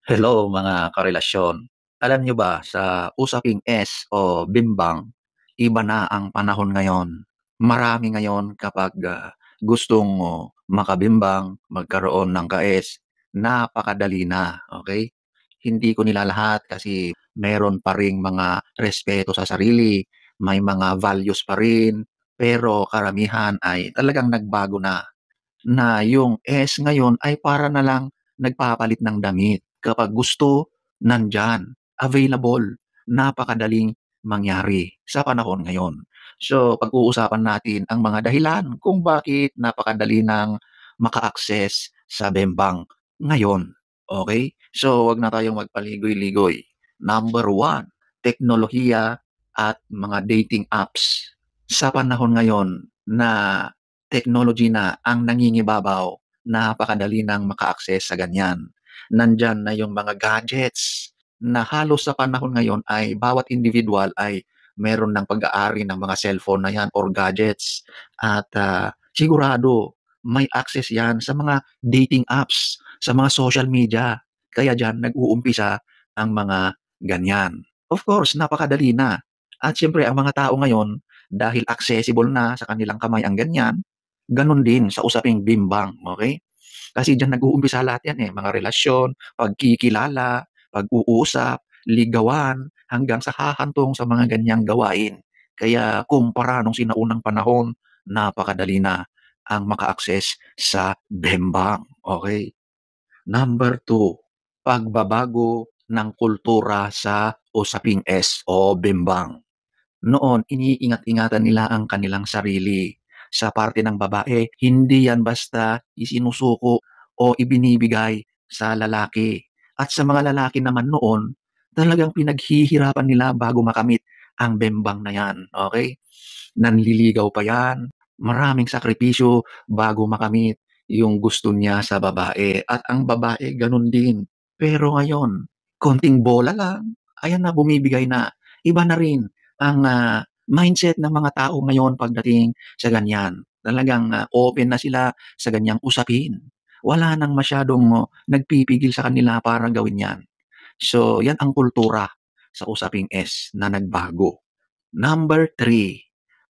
Hello mga karelasyon. Alam niyo ba sa usaping S o bimbang, iba na ang panahon ngayon. Marami ngayon kapag gustong makabimbang, magkaroon ng ka-S, napakadali na, okay? Hindi ko nilalahat kasi meron pa ring mga respeto sa sarili, may mga values pa rin, pero karamihan ay talagang nagbago na yung S ngayon ay para na lang nagpapalit ng damit. Kapag gusto, nandyan, available, napakadaling mangyari sa panahon ngayon. So, pag-uusapan natin ang mga dahilan kung bakit napakadali ng maka-access sa bembang ngayon. Okay? So, wag na tayong magpaligoy-ligoy. Number one, teknolohiya at mga dating apps. Sa panahon ngayon na technology na ang nangingibabaw, napakadali ng maka-access sa ganyan. Nandyan na yung mga gadgets na halos sa panahon ngayon ay bawat individual ay meron ng pag-aari ng mga cellphone na yan or gadgets at sigurado may access yan sa mga dating apps, sa mga social media. Kaya dyan nag-uumpisa ang mga ganyan. Of course, napakadali na. At siyempre, ang mga tao ngayon, dahil accessible na sa kanilang kamay ang ganyan, gano'n din sa usaping bimbang, okey? Kasi diyan nag-uumpisa lahat 'yan, eh, mga relasyon, pagkikilala, pag-uusap, ligawan, hanggang sa hahantong sa mga ganiyang gawain. Kaya kumpara nung sinaunang panahon, napakadali na ang maka-access sa bimbang, okey? Number two, pagbabago ng kultura sa usaping S o bimbang. Noon iniingat-ingatan nila ang kanilang sarili. Sa parte ng babae, hindi yan basta isinusuko o ibinibigay sa lalaki. At sa mga lalaki naman noon, talagang pinaghihirapan nila bago makamit ang bembang na yan, okey? Nanliligaw pa yan, maraming sakripisyo bago makamit yung gusto niya sa babae at ang babae gano'n din. Pero ngayon, konting bola lang, ayan na bumibigay na. Iba na rin ang mindset ng mga tao ngayon pagdating sa ganyan. Talagang open na sila sa ganyang usapin. Wala nang masyadong nagpipigil sa kanila para gawin 'yan. So, 'yan ang kultura sa usaping S na nagbago. Number three,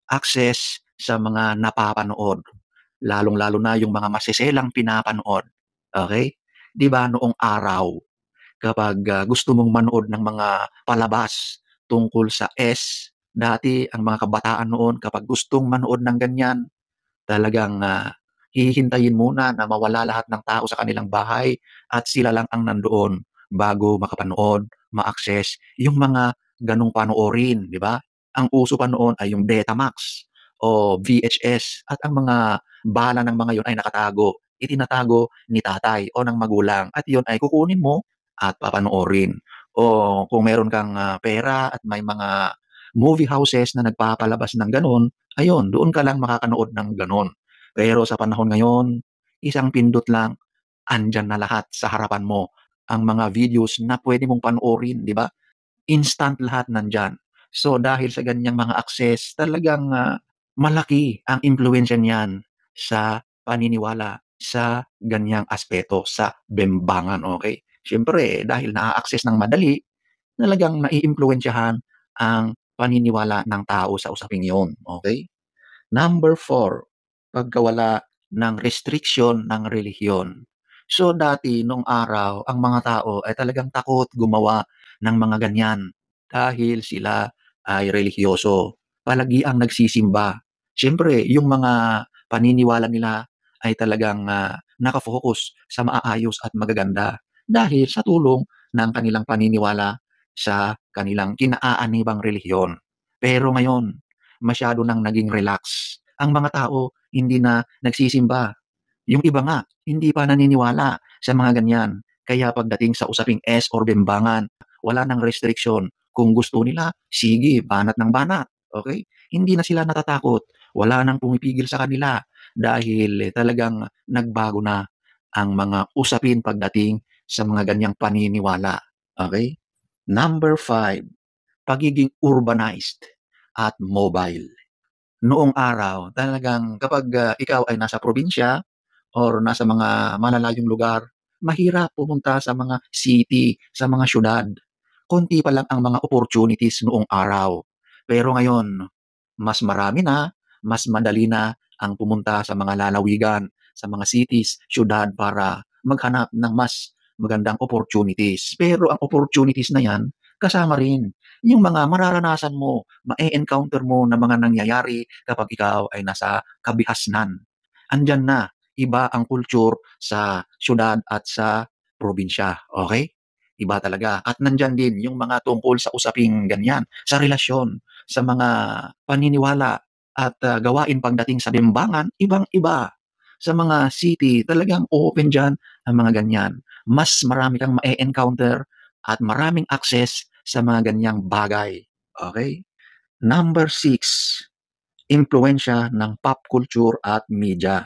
access sa mga napapanood, lalong-lalo na yung mga maseselang pinapanood, okey? 'Di ba noong araw kapag gusto mong manood ng mga palabas tungkol sa S, dati ang mga kabataan noon kapag gustong manood ng ganyan, talagang hihintayin muna na mawala lahat ng tao sa kanilang bahay at sila lang ang nandoon bago makapanood, ma-access yung mga gano'ng panoorin, 'di ba? Ang uso pa noon ay yung Betamax o VHS at ang mga bala ng mga 'yon ay nakatago. Itinatago ni tatay o ng magulang at 'yon ay kukunin mo at papanoorin. O kung meron kang pera at may mga movie houses na nagpapalabas ng gano'n, ayun, doon ka lang makakanood ng gano'n. Pero sa panahon ngayon, isang pindot lang, andiyan na lahat sa harapan mo ang mga videos na puwede mong panoorin, 'di ba? Instant lahat nandiyan. So, dahil sa ganiyang mga access, talagang malaki ang impluwensiya niyan sa paniniwala sa ganiyang aspeto, sa bembangan, okey? Siyempre dahil naa-access ng madali, talagang naiimpluwensyahan ang paniniwala ng tao sa usaping 'yon, okey? Number four, pagkawala ng restriction ng relihiyon. So dati nung araw, ang mga tao ay talagang takot gumawa ng mga ganyan dahil sila ay relihiyoso. Palagiang nagsisimba. Siyempre, yung mga paniniwala nila ay talagang nakafocus sa maayos at magaganda dahil sa tulong ng kanilang paniniwala sa kanilang kinaaanibang relihiyon. Pero ngayon, masyado nang naging relax. Ang mga tao hindi na nagsisimba. Yung iba nga, hindi pa naniniwala sa mga ganyan. Kaya pagdating sa usaping S or bembangan, wala ng restriction. Kung gusto nila, sige, banat ng banat. Okay? Hindi na sila natatakot. Wala nang pumipigil sa kanila dahil talagang nagbago na ang mga usapin pagdating sa mga ganyang paniniwala. Okay? Number five, pagiging urbanized at mobile. Noong araw talagang kapag ikaw ay nasa probinsya or nasa mga malalayong lugar, mahirap pumunta sa mga city, sa mga siyudad. Konti pa lang ang mga opportunities noong araw. Pero ngayon, mas marami na, mas madali na ang pumunta sa mga lalawigan, sa mga cities, siyudad para maghanap ng mas magandang opportunities. Pero ang opportunities na yan, kasama rin yung mga mararanasan mo, ma-encounter mo na mga nangyayari kapag ikaw ay nasa kabihasnan. Andyan na, iba ang culture sa siyudad at sa probinsya, okay? Iba talaga. At nandyan din yung mga tungkol sa usaping ganyan, sa relasyon, sa mga paniniwala at gawain pagdating sa bimbangan, ibang-iba. Sa mga city, talagang open dyan ang mga ganyan. Mas marami kang ma-encounter at maraming access sa mga ganyang bagay. Okay? Number 6, impluensya ng pop culture at media.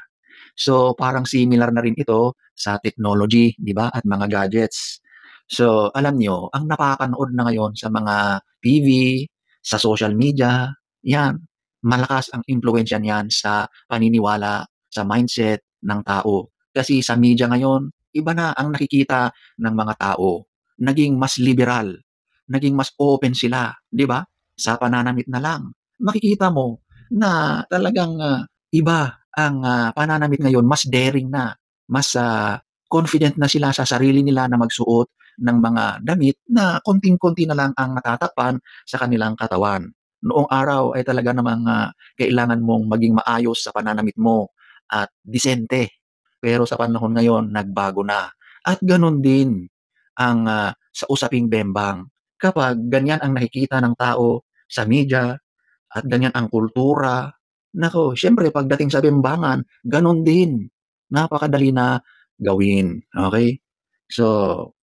So, parang similar na rin ito sa technology, 'di ba, at mga gadgets. So, alam niyo, ang napapanood na ngayon sa mga TV, sa social media, 'yan, malakas ang impluwensya niyan sa paniniwala, sa mindset ng tao. Kasi sa media ngayon, iba na ang nakikita ng mga tao. Naging mas liberal, naging mas open sila, 'di ba? Sa pananamit na lang, makikita mo na talagang, iba ang, pananamit ngayon, mas daring na, mas, confident na sila sa sarili nila na magsuot ng mga damit na konting-konti na lang ang natatakpan sa kanilang katawan. Noong araw ay talaga namang, kailangan mong maging maayos sa pananamit mo at disente. Pero sa panahon ngayon nagbago na at gano'n din ang, sa usaping bembang. Kapag ganyan ang nakikita ng tao sa media at ganyan ang kultura, naku, siyempre pagdating sa bimbangan gano'n din. Napakadali na gawin, okey? So,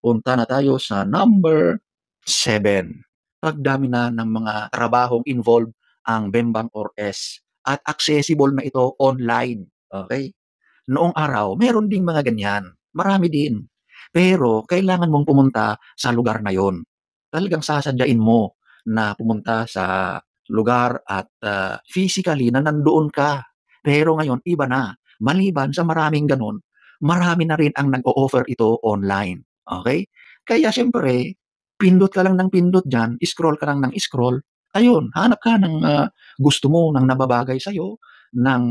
punta na tayo sa number 7, pagdami na ng mga trabahong involved ang bembang or S at accessible na ito online, okey? Noong araw meron ding mga ganyan, marami din. Pero kailangan mong pumunta sa lugar na yon. Talagang sasadyain mo na pumunta sa lugar at, physically na nandoon ka. Pero ngayon iba na, maliban sa maraming gano'n, marami na rin ang nag-o-offer ito online, okey? Kaya siyempre pindot ka lang ng pindot diyan, scroll ka lang ng scroll, ayun hanap ka ng, gusto mo, ng nababagay sa'yo, ng,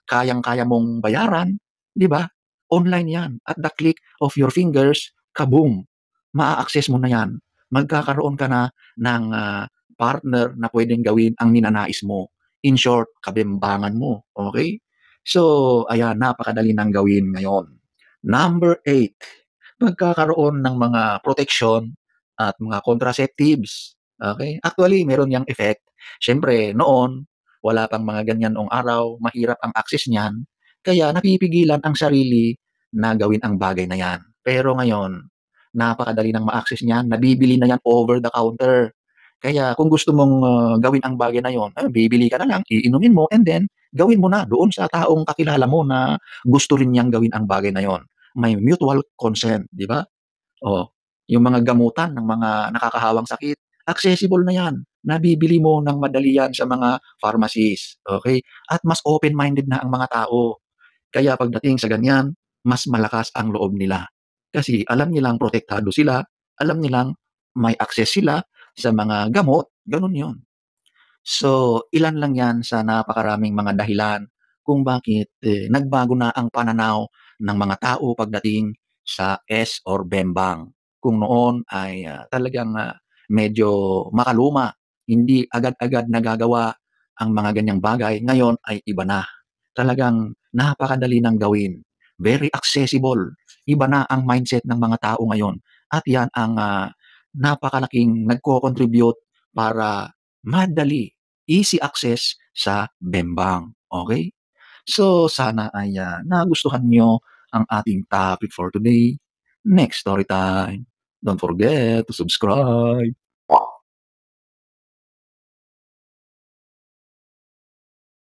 kayang-kaya mong bayaran, 'di ba? Online 'yan, at the click of your fingers, kaboom, maa-access mo na 'yan. Magkakaroon ka na ng, partner na puwedeng gawin ang ninanais mo. In short, kabimbangan mo, okey? So, ayan, napakadali ng gawin ngayon. Number 8, pagkakaroon ng mga proteksyon at mga contraceptives, okey? Actually, meron 'yang effect. Siyempre noon, wala pang mga ganyan noong araw, mahirap ang access niyan, kaya napipigilan ang sarili na gawin ang bagay na 'yan. Pero ngayon, napakadali ng ma-access niyan, nabibili na 'yan over the counter. Kaya kung gusto mong, gawin ang bagay na 'yon, bibili ka na lang, iinumin mo, and then gawin mo na doon sa taong kakilala mo na gusto rin niyang gawin ang bagay na 'yon. May mutual consent, 'di ba? Oh, yung mga gamutan ng mga nakakahawang sakit, accessible na 'yan. Nabibili mo ng madali 'yan sa mga pharmacies, okey? At mas open-minded na ang mga tao. Kaya pagdating sa ganyan, mas malakas ang loob nila. Kasi alam nilang protektado sila, alam nilang may access sila sa mga gamot, gano'n 'yun. So, ilan lang 'yan sa napakaraming mga dahilan kung bakit, nagbago na ang pananaw ng mga tao pagdating sa S or bembang. Kung noon ay, talagang, medyo makaluma, hindi agad-agad nagagawa ang mga ganyang bagay, ngayon ay iba na. Talagang napakadali ng gawin, very accessible, iba na ang mindset ng mga tao ngayon at 'yan ang, napakalaking nagko-contribute para madali, easy access sa bembang, okey? So, sana ay, nagustuhan niyo ang ating topic for today. Next story time. Don't forget to subscribe.